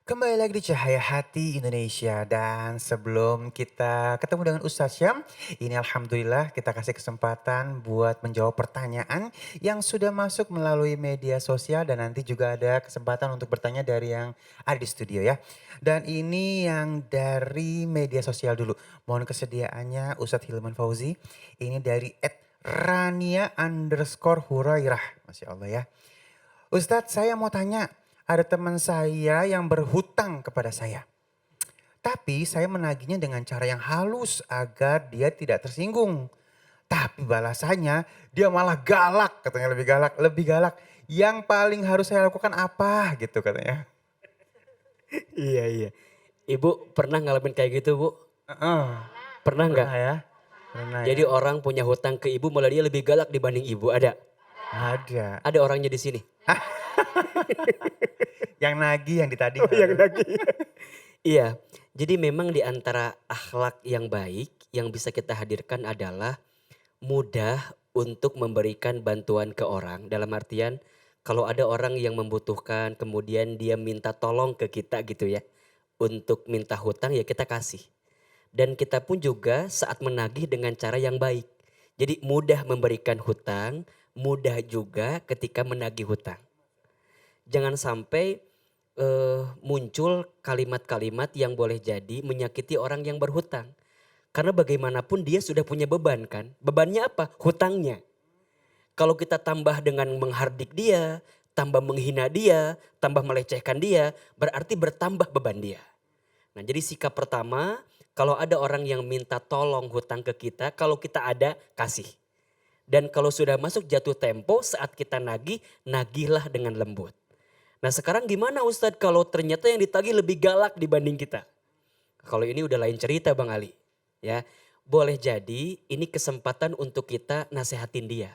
Kembali lagi di Cahaya Hati Indonesia dan sebelum kita ketemu dengan Ustadz Syam, ini alhamdulillah kita kasih kesempatan buat menjawab pertanyaan yang sudah masuk melalui media sosial dan nanti juga ada kesempatan untuk bertanya dari yang ada di studio ya. Dan ini yang dari media sosial dulu. Mohon kesediaannya Ustadz Hilman Fauzi. Ini dari @rania_hurairah. Masya Allah ya. Ustadz, saya mau tanya, ada teman saya yang berhutang kepada saya. Tapi saya menagihnya dengan cara yang halus agar dia tidak tersinggung. Tapi balasannya dia malah galak, katanya lebih galak, lebih galak. Yang paling harus saya lakukan apa gitu katanya. Iya iya. Ibu pernah ngalamin kayak gitu Bu? Heeh, Pernah nggak? pernah ya, pernah Jadi ya. orang punya hutang ke ibu malah dia lebih galak dibanding ibu, ada? Ada. Ada orangnya di sini? Yang nagih, yang ditagih Oh yang malu. lagi. Iya, jadi memang di antara akhlak yang baik yang bisa kita hadirkan adalah mudah untuk memberikan bantuan ke orang. Dalam artian kalau ada orang yang membutuhkan kemudian dia minta tolong ke kita gitu ya. Untuk minta hutang ya kita kasih. Dan kita pun juga saat menagih dengan cara yang baik. Jadi mudah memberikan hutang, mudah juga ketika menagih hutang. Jangan sampai muncul kalimat-kalimat yang boleh jadi menyakiti orang yang berhutang. Karena bagaimanapun dia sudah punya beban kan. Bebannya apa? Hutangnya. Kalau kita tambah dengan menghardik dia, tambah menghina dia, tambah melecehkan dia, berarti bertambah beban dia. Nah, jadi sikap pertama, kalau ada orang yang minta tolong hutang ke kita, kalau kita ada, kasih. Dan kalau sudah masuk jatuh tempo saat kita nagih, nagihlah dengan lembut. Nah sekarang gimana Ustadz kalau ternyata yang ditagih lebih galak dibanding kita? Kalau ini udah lain cerita Bang Ali. Ya, boleh jadi ini kesempatan untuk kita nasehatin dia.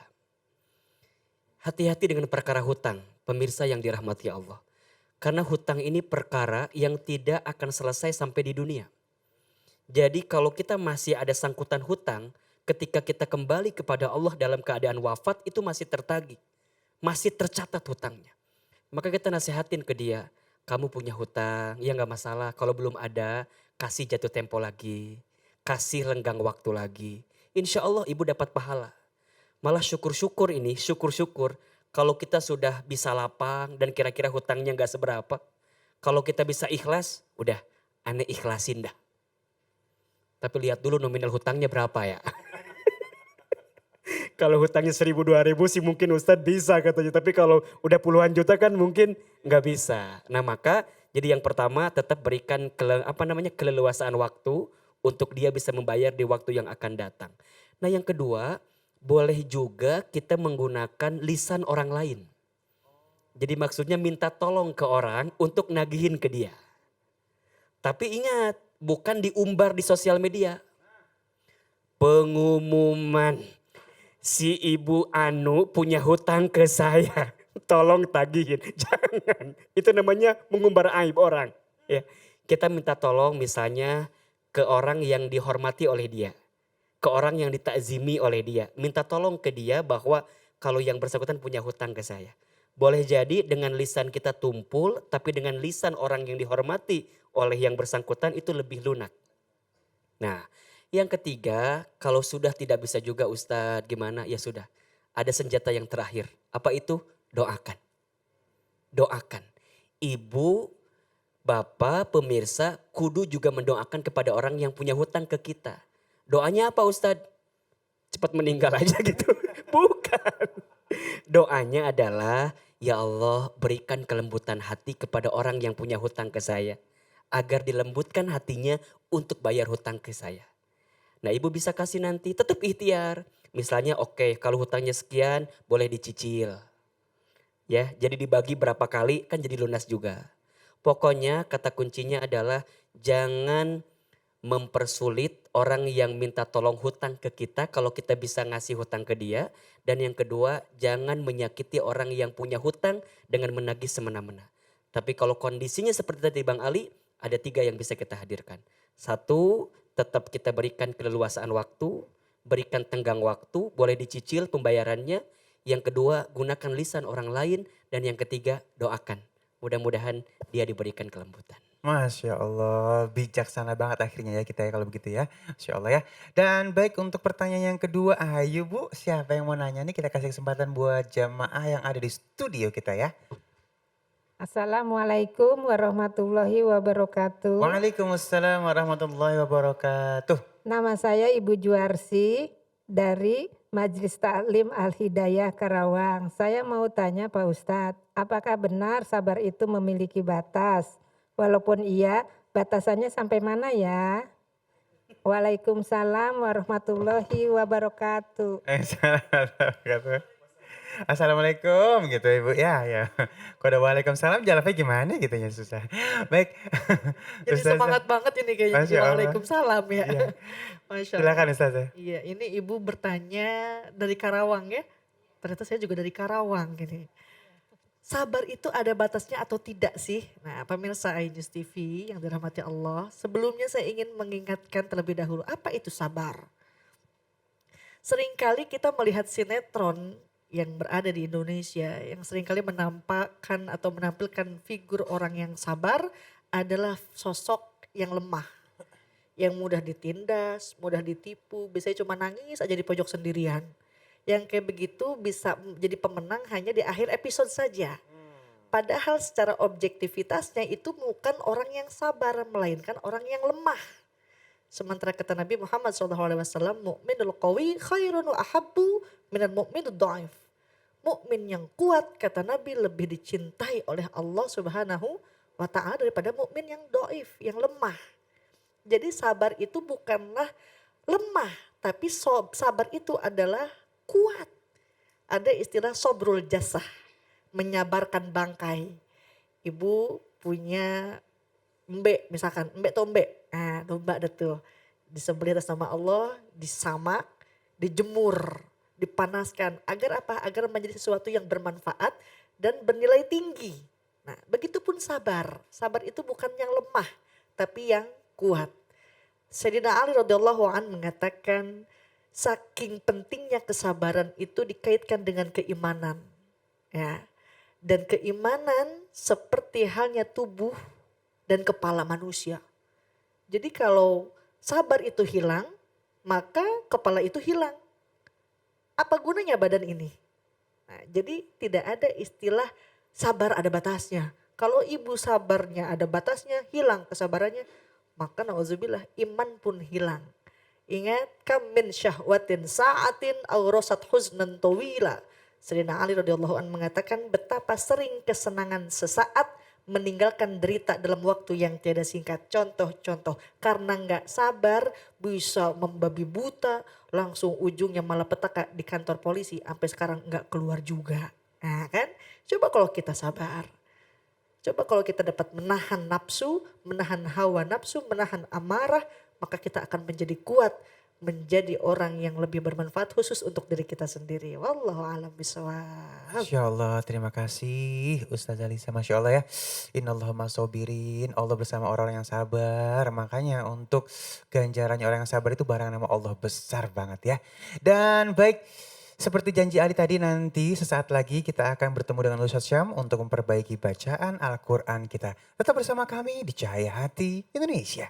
Hati-hati dengan perkara hutang, pemirsa yang dirahmati Allah. Karena hutang ini perkara yang tidak akan selesai sampai di dunia. Jadi kalau kita masih ada sangkutan hutang, ketika kita kembali kepada Allah dalam keadaan wafat itu masih tertagih. Masih tercatat hutangnya. Maka kita nasihatin ke dia, kamu punya hutang, ya nggak masalah. Kalau belum ada, kasih jatuh tempo lagi. Kasih lenggang waktu lagi. Insya Allah ibu dapat pahala. Malah syukur-syukur ini, syukur-syukur. Kalau kita sudah bisa lapang dan kira-kira hutangnya nggak seberapa. Kalau kita bisa ikhlas, udah aneh ikhlasin dah. Tapi lihat dulu nominal hutangnya berapa ya. Kalau hutangnya 1.000 2.000 sih mungkin Ustadz bisa katanya. Tapi kalau udah puluhan juta kan mungkin nggak bisa. Nah maka jadi yang pertama tetap berikan keleluasaan waktu untuk dia bisa membayar di waktu yang akan datang. Nah yang kedua boleh juga kita menggunakan lisan orang lain. Jadi maksudnya minta tolong ke orang untuk nagihin ke dia. Tapi ingat bukan diumbar di sosial media. Pengumuman. Si ibu Anu punya hutang ke saya. Tolong tagihin. Jangan. Itu namanya mengumbar aib orang. Ya. Kita minta tolong misalnya ke orang yang dihormati oleh dia. Ke orang yang ditakzimi oleh dia. Minta tolong ke dia bahwa kalau yang bersangkutan punya hutang ke saya. Boleh jadi dengan lisan kita tumpul, tapi dengan lisan orang yang dihormati oleh yang bersangkutan itu lebih lunak. Nah, yang ketiga, kalau sudah tidak bisa juga Ustadz, gimana? Ya sudah, ada senjata yang terakhir. Apa itu? Doakan. Doakan. Ibu, bapak, pemirsa, kudu juga mendoakan kepada orang yang punya hutang ke kita. Doanya apa Ustadz? Cepat meninggal aja gitu. Bukan. Doanya adalah, ya Allah berikan kelembutan hati kepada orang yang punya hutang ke saya. Agar dilembutkan hatinya untuk bayar hutang ke saya. Nah ibu bisa kasih nanti, tetap ikhtiar. Misalnya oke kalau hutangnya sekian boleh dicicil. Ya jadi dibagi berapa kali kan jadi lunas juga. Pokoknya kata kuncinya adalah jangan mempersulit orang yang minta tolong hutang ke kita kalau kita bisa ngasih hutang ke dia. Dan yang kedua jangan menyakiti orang yang punya hutang dengan menagih semena-mena. Tapi kalau kondisinya seperti tadi Bang Ali ada tiga yang bisa kita hadirkan. Satu, tetap kita berikan keleluasaan waktu, berikan tenggang waktu, boleh dicicil pembayarannya. Yang kedua, gunakan lisan orang lain. Dan yang ketiga, doakan. Mudah-mudahan dia diberikan kelembutan. Masya Allah, bijaksana banget akhirnya ya kita ya kalau begitu ya. Masya Allah ya. Dan baik untuk pertanyaan yang kedua, ayo Bu, siapa yang mau nanya nih? Kita kasih kesempatan buat jamaah yang ada di studio kita ya. Assalamualaikum warahmatullahi wabarakatuh. Waalaikumsalam warahmatullahi wabarakatuh. Nama saya Ibu Juarsi dari Majelis Taklim Al-Hidayah Karawang. Saya mau tanya Pak Ustadz, apakah benar sabar itu memiliki batas? Walaupun iya, batasannya sampai mana ya? Waalaikumsalam warahmatullahi wabarakatuh. Assalamualaikum gitu Ibu ya ya. Kode waalaikumsalam jawabnya gimana gitu ya susah. Baik. Jadi Ustazah. semangat banget ini kayaknya jadi Masya Allah. waalaikumsalam ya. Iya. Masya Allah. Silakan Ustazah. Iya ini ibu bertanya dari Karawang ya. Ternyata saya juga dari Karawang gini. Sabar itu ada batasnya atau tidak sih? Nah pemirsa iNews TV yang dirahmati Allah. Sebelumnya saya ingin mengingatkan terlebih dahulu apa itu sabar. Seringkali kita melihat sinetron yang berada di Indonesia yang seringkali menampakkan atau menampilkan figur orang yang sabar adalah sosok yang lemah, yang mudah ditindas, mudah ditipu, biasanya cuma nangis aja di pojok sendirian. Yang kayak begitu bisa menjadi pemenang hanya di akhir episode saja. Padahal secara objektivitasnya itu bukan orang yang sabar, melainkan orang yang lemah. Sementara kata Nabi Muhammad SAW, mu'minul qawi khairun wa ahabbu minal mu'minul dhaif. Mukmin yang kuat kata Nabi lebih dicintai oleh Allah Subhanahu wa taala daripada mukmin yang dhaif, yang lemah. Jadi sabar itu bukanlah lemah, tapi sabar itu adalah kuat. Ada istilah sobrul jasah, menyabarkan bangkai. Ibu punya mbek misalkan, mbek tombe. Nah, domba ada tuh. Disembelih atas nama Allah, disamak, dijemur, dipanaskan. Agar apa? Agar menjadi sesuatu yang bermanfaat dan bernilai tinggi. Nah, begitupun sabar. Sabar itu bukan yang lemah, tapi yang kuat. Sayyidina Ali radhiyallahu an mengatakan, saking pentingnya kesabaran itu dikaitkan dengan keimanan. Ya. Dan keimanan seperti halnya tubuh dan kepala manusia. Jadi kalau sabar itu hilang, maka kepala itu hilang. Apa gunanya badan ini? Nah, jadi tidak ada istilah sabar ada batasnya. Kalau ibu sabarnya ada batasnya, hilang kesabarannya, maka na'udzubillah iman pun hilang. Ingat, kam min syahwatin sa'atin awrosat huznan tawila. Sayyidina Ali radhiyallahu an mengatakan betapa sering kesenangan sesaat meninggalkan derita dalam waktu yang tiada singkat. Contoh-contoh, karena nggak sabar bisa membabi buta, langsung ujungnya malah petaka di kantor polisi, sampai sekarang nggak keluar juga. Nah kan, coba kalau kita sabar. Coba kalau kita dapat menahan nafsu, menahan hawa nafsu, menahan amarah, maka kita akan menjadi kuat, menjadi orang yang lebih bermanfaat khusus untuk diri kita sendiri. Wallahu a'lam bishawab. Masya Allah, terima kasih Ustazah Lisa. Masya Allah ya. Innallaha ma'as-sabirin. Allah bersama orang yang sabar. Makanya untuk ganjarannya orang yang sabar itu barang nama Allah besar banget ya. Dan baik, seperti janji Ali tadi nanti sesaat lagi kita akan bertemu dengan Ustaz Syam untuk memperbaiki bacaan Al-Quran kita. Tetap bersama kami di Cahaya Hati Indonesia.